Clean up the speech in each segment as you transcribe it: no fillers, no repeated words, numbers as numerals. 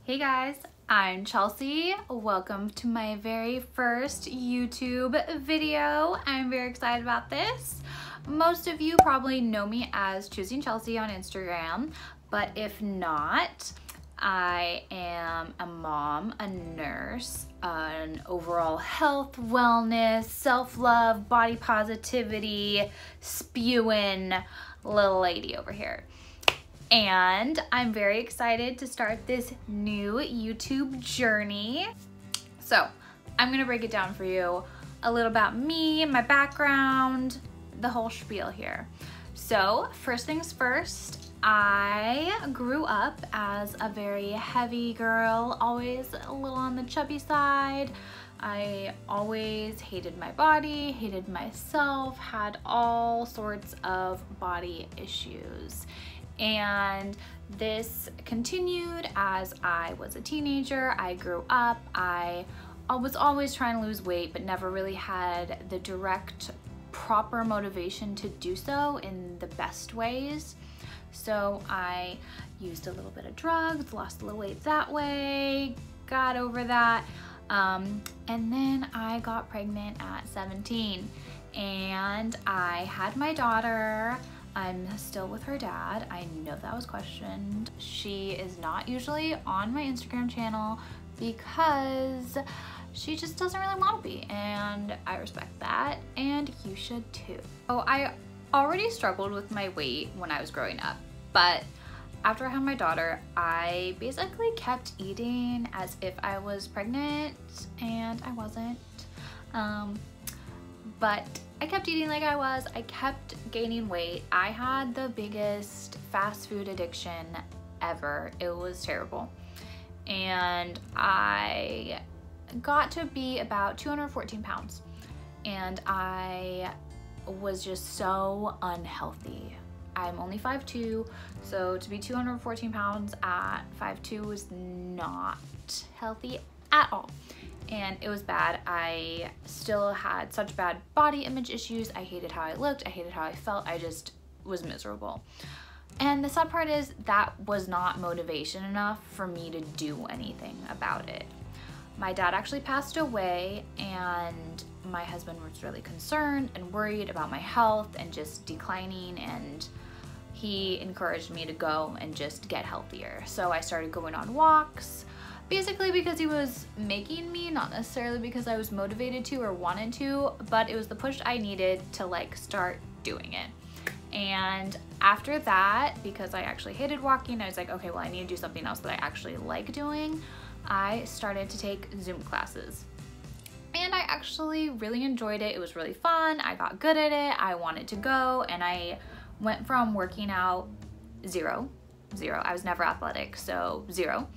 Hey guys, I'm Chelsea. Welcome to my very first YouTube video. I'm very excited about this. Most of you probably know me as Choosing Chelsea on Instagram, but if not, I am a mom, a nurse, an overall health, wellness, self-love, body positivity, spewing little lady over here. And I'm very excited to start this new YouTube journey. So I'm gonna break it down for you a little about me, my background, the whole spiel here. So first things first, I grew up as a very heavy girl, always a little on the chubby side. I always hated my body, hated myself, had all sorts of body issues. And this continued as I was a teenager. I grew up. I was always trying to lose weight, but never really had the direct, proper motivation to do so in the best ways. So I used a little bit of drugs, lost a little weight that way, got over that. And then I got pregnant at 17 and I had my daughter. I'm still with her dad. I know that was questioned. She is not usually on my Instagram channel because she just doesn't really want to be, and I respect that, and you should too. So I already struggled with my weight when I was growing up, but after I had my daughter, I basically kept eating as if I was pregnant, and I wasn't. But I kept eating like I was. I kept gaining weight. I had the biggest fast food addiction ever. It was terrible. And I got to be about 214 pounds. And I was just so unhealthy. I'm only 5'2", so to be 214 pounds at 5'2" was not healthy at all. And it was bad. I still had such bad body image issues. I hated how I looked. I hated how I felt. I just was miserable. And the sad part is that was not motivation enough for me to do anything about it. My dad actually passed away, and my husband was really concerned and worried about my health and just declining, and he encouraged me to go and just get healthier. So I started going on walks, basically because he was making me, not necessarily because I was motivated to or wanted to, but it was the push I needed to like start doing it. And after that, because I actually hated walking, I was like, okay, well, I need to do something else that I actually like doing. I started to take Zoom classes. And I actually really enjoyed it. It was really fun. I got good at it. I wanted to go, and I went from working out zero. I was never athletic, so zero.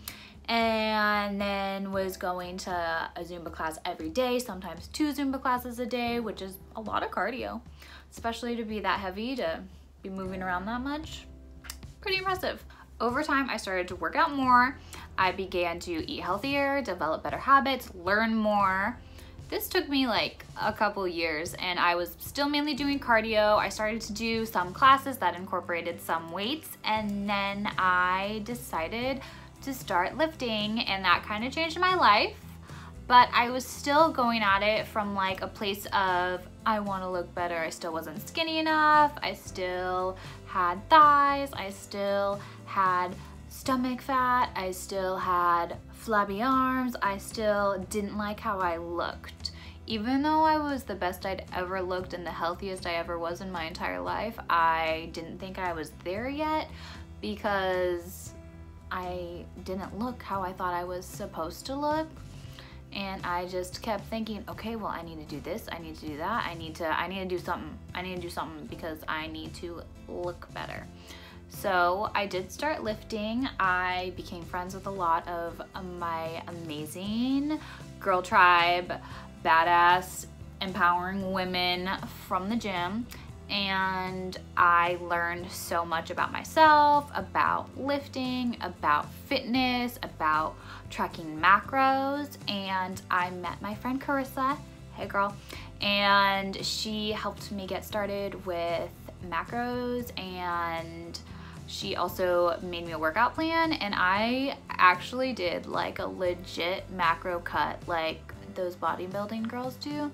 And then was going to a Zumba class every day, sometimes 2 Zumba classes a day, which is a lot of cardio, especially to be that heavy, to be moving around that much. Pretty impressive. Over time, I started to work out more. I began to eat healthier, develop better habits, learn more. This took me like a couple years, and I was still mainly doing cardio. I started to do some classes that incorporated some weights, and then I decided to start lifting, and that kind of changed my life. But I was still going at it from like a place of, I want to look better. I still wasn't skinny enough. I still had thighs. I still had stomach fat. I still had flabby arms. I still didn't like how I looked. Even though I was the best I'd ever looked and the healthiest I ever was in my entire life, I didn't think I was there yet because I didn't look how I thought I was supposed to look. And I just kept thinking, okay, well, I need to do this, I need to do that, I need to do something. I need to do something because I need to look better. So I did start lifting. I became friends with a lot of my amazing girl tribe, badass, empowering women from the gym. And I learned so much about myself, about lifting, about fitness, about tracking macros. And I met my friend Carissa, hey girl, and she helped me get started with macros, and She also made me a workout plan, and I actually did like a legit macro cut like those bodybuilding girls do.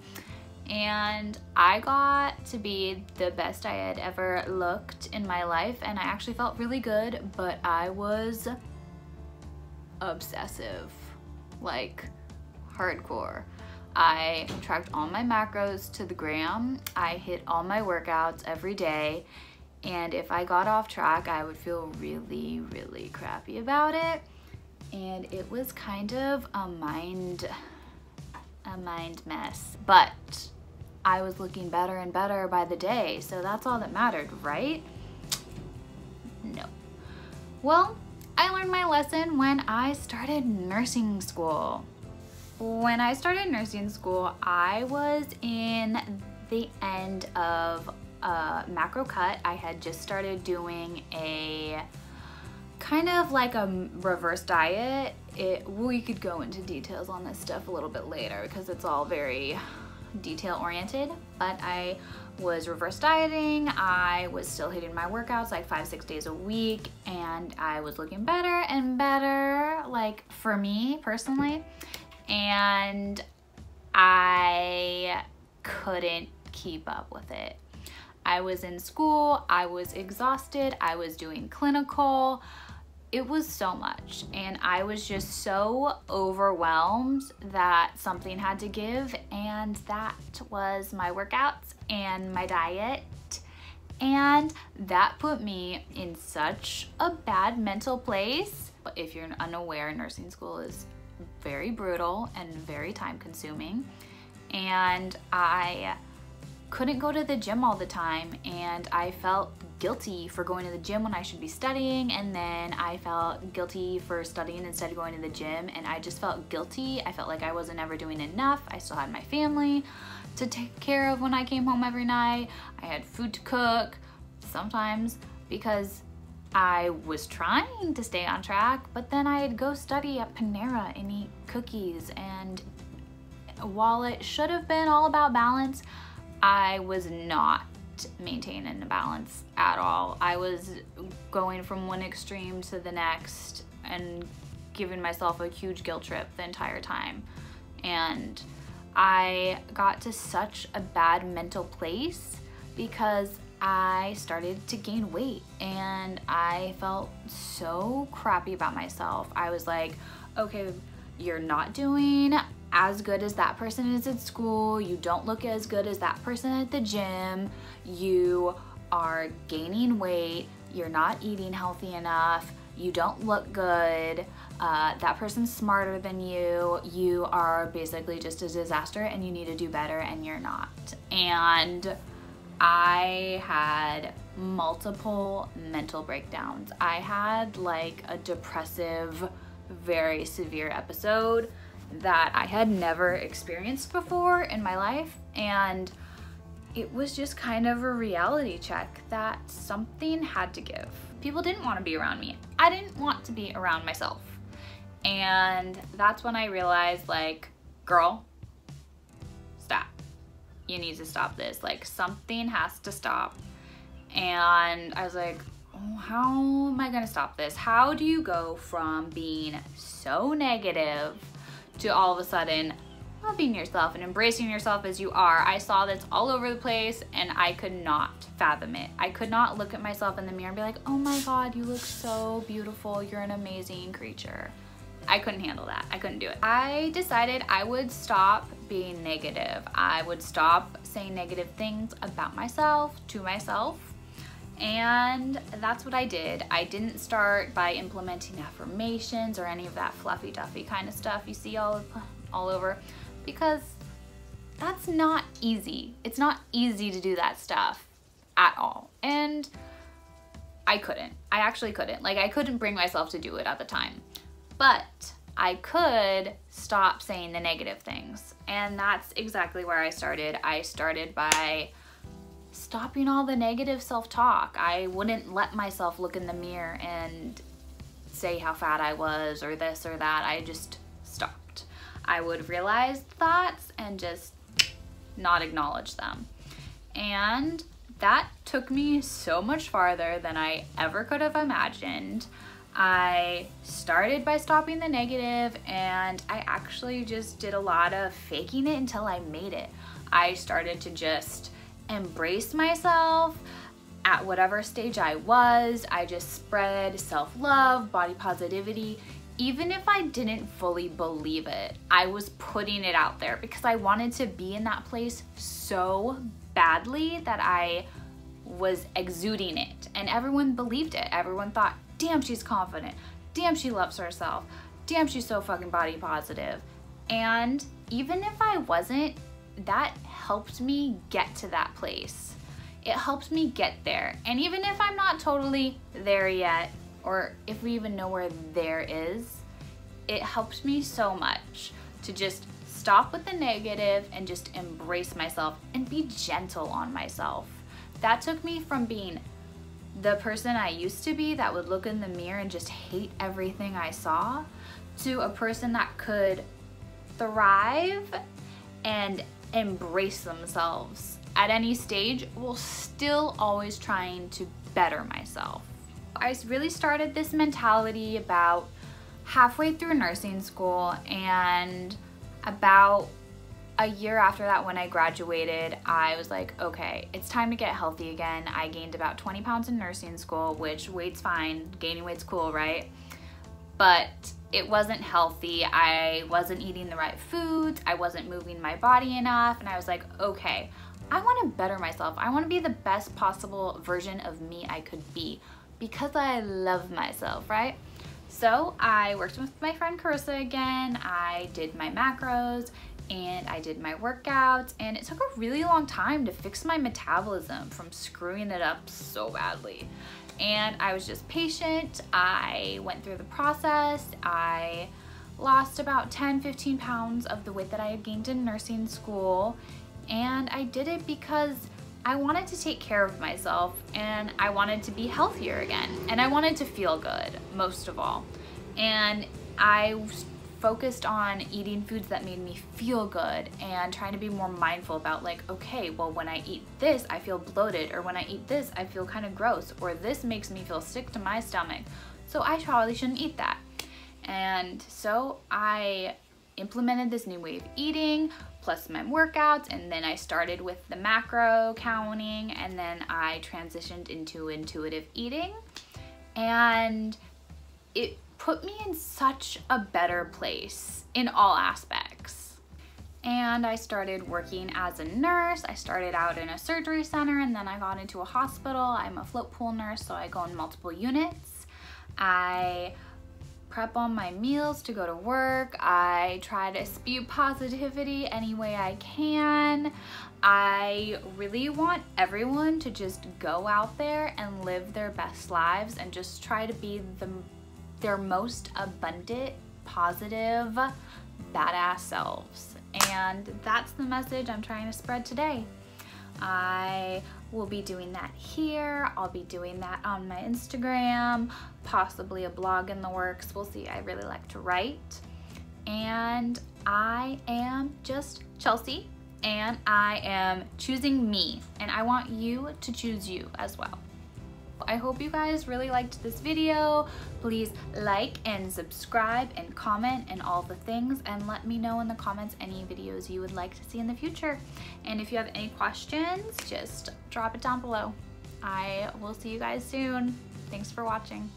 And I got to be the best I had ever looked in my life, and I actually felt really good, but I was obsessive, like hardcore. I tracked all my macros to the gram. I hit all my workouts every day, and if I got off track, I would feel really, really crappy about it. And it was kind of a mind mess, but I was looking better and better by the day, so that's all that mattered, right? No. Well, I learned my lesson when I started nursing school. When I started nursing school, I was in the end of a macro cut. I had just started doing a kind of like a reverse diet. We could go into details on this stuff a little bit later because it's all very detail oriented, but I was reverse dieting. I was still hitting my workouts like 5-6 days a week, and I was looking better and better, like for me personally, and I couldn't keep up with it. I was in school, I was exhausted, I was doing clinical. It was so much, and I was just so overwhelmed that something had to give, and that was my workouts and my diet. And that put me in such a bad mental place. But if you're unaware, nursing school is very brutal and very time consuming, and I couldn't go to the gym all the time, and I felt guilty for going to the gym when I should be studying, and then I felt guilty for studying instead of going to the gym, and I just felt guilty. I felt like I wasn't ever doing enough. I still had my family to take care of when I came home every night. I had food to cook sometimes because I was trying to stay on track, but then I'd go study at Panera and eat cookies, and while it should have been all about balance, I was not maintaining a balance at all. I was going from one extreme to the next and giving myself a huge guilt trip the entire time. And I got to such a bad mental place because I started to gain weight, and I felt so crappy about myself. I was like, okay, you're not doing as good as that person is at school. You don't look as good as that person at the gym. You are gaining weight. You're not eating healthy enough. You don't look good. That person's smarter than you. You are basically just a disaster, and you need to do better, and you're not. And I had multiple mental breakdowns. I had like a depressive, very severe episode that I had never experienced before in my life, and it was just kind of a reality check that something had to give. People didn't want to be around me. I didn't want to be around myself. And that's when I realized, like, girl, stop. You need to stop this. Like, something has to stop. And I was like, oh, how am I gonna stop this? How do you go from being so negative to all of a sudden loving yourself and embracing yourself as you are? I saw this all over the place, and I could not fathom it. I could not look at myself in the mirror and be like, oh my God, you look so beautiful. You're an amazing creature. I couldn't handle that. I couldn't do it. I decided I would stop being negative. I would stop saying negative things about myself, to myself. And that's what I did. I didn't start by implementing affirmations or any of that fluffy duffy kind of stuff you see all over, because that's not easy. It's not easy to do that stuff at all. And I couldn't. I actually couldn't. Like, I couldn't bring myself to do it at the time. But I could stop saying the negative things. And that's exactly where I started. I started by stopping all the negative self-talk. I wouldn't let myself look in the mirror and say how fat I was or this or that. I just stopped. I would realize thoughts and just not acknowledge them. And that took me so much farther than I ever could have imagined. I started by stopping the negative, and I actually just did a lot of faking it until I made it. I started to just embrace myself at whatever stage I was. I just spread self-love, body positivity. Even if I didn't fully believe it, I was putting it out there because I wanted to be in that place so badly that I was exuding it, and everyone believed it. Everyone thought, damn, she's confident. Damn, she loves herself. Damn, she's so fucking body positive. And even if I wasn't, that helped me get to that place. It helped me get there. And even if I'm not totally there yet, or if we even know where there is, it helped me so much to just stop with the negative and just embrace myself and be gentle on myself. That took me from being the person I used to be that would look in the mirror and just hate everything I saw, to a person that could thrive and embrace themselves at any stage, while still always trying to better myself. I really started this mentality about halfway through nursing school, and about a year after that, when I graduated, I was like, okay, it's time to get healthy again. I gained about 20 pounds in nursing school, which weight's fine, gaining weight's cool, right? But it wasn't healthy. I wasn't eating the right foods, I wasn't moving my body enough, and I was like, okay, I want to better myself. I want to be the best possible version of me I could be, because I love myself, right? So I worked with my friend Carissa again. I did my macros and I did my workouts, and it took a really long time to fix my metabolism from screwing it up so badly. And I was just patient. I went through the process. I lost about 10-15 pounds of the weight that I had gained in nursing school, and I did it because I wanted to take care of myself, and I wanted to be healthier again, and I wanted to feel good most of all. And I focused on eating foods that made me feel good and trying to be more mindful about, like, okay, well, when I eat this I feel bloated, or when I eat this I feel kind of gross, or this makes me feel sick to my stomach, so I probably shouldn't eat that. And so I implemented this new way of eating plus my workouts, and then I started with the macro counting, and then I transitioned into intuitive eating, and it put me in such a better place in all aspects. And I started working as a nurse. I started out in a surgery center, and then I got into a hospital. I'm a float pool nurse, so I go in multiple units. I prep all my meals to go to work. I try to spew positivity any way I can. I really want everyone to just go out there and live their best lives and just try to be their most abundant, positive, badass selves. And that's the message I'm trying to spread today. I will be doing that here. I'll be doing that on my Instagram, possibly a blog in the works. We'll see. I really like to write. And I am just Chelsea, and I am choosing me, and I want you to choose you as well. I hope you guys really liked this video. Please like and subscribe and comment and all the things, and let me know in the comments any videos you would like to see in the future. And if you have any questions, just drop it down below. I will see you guys soon. Thanks for watching.